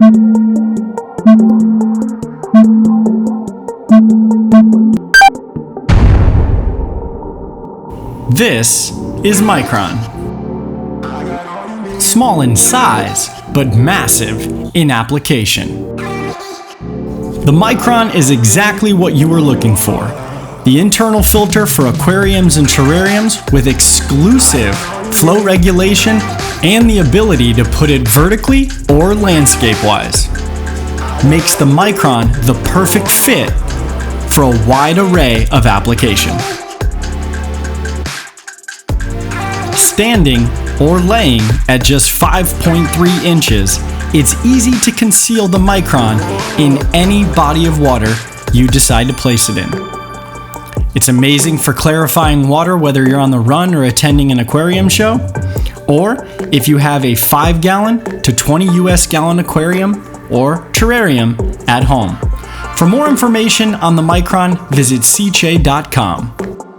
This is Micron. Small in size, but massive in application. The Micron is exactly what you were looking for. The internal filter for aquariums and terrariums with exclusive flow regulation and the ability to put it vertically or landscape-wise. Makes the Micron the perfect fit for a wide array of application. Standing or laying at just 5.3 inches, it's easy to conceal the Micron in any body of water you decide to place it in. It's amazing for clarifying water whether you're on the run or attending an aquarium show, or if you have a 5-gallon to 20 US gallon aquarium or terrarium at home. For more information on the Micron, visit SICCE.com.